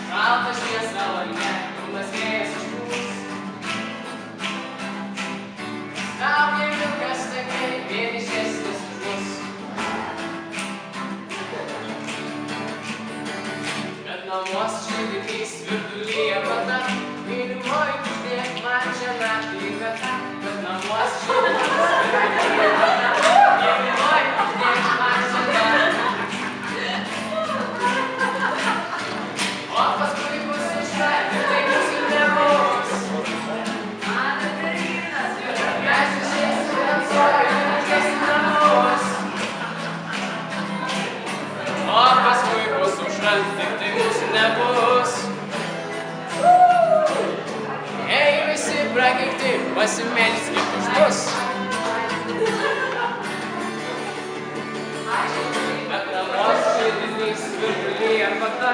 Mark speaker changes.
Speaker 1: Šalta šviesa lange, pilnas vėjas išpūs. Staugia vilkas takai, vienišesnis už mus. Bet namuos širdinys virdulyje vata, mylimoji uždėk man čia naktį vieta. Bet namuos širdinys virdulyje vata, mylimoji uždėk man čia naktį. O paskui bus išvengti, tai bus ir nebus. Mes išeisim tamsoj, išeisim namus. O paskui bus užrant, tik tai mūsų nebus. Ei, visi prakeikti, pasimelskit už mus. Bet namuos širdinys virdulyje vata,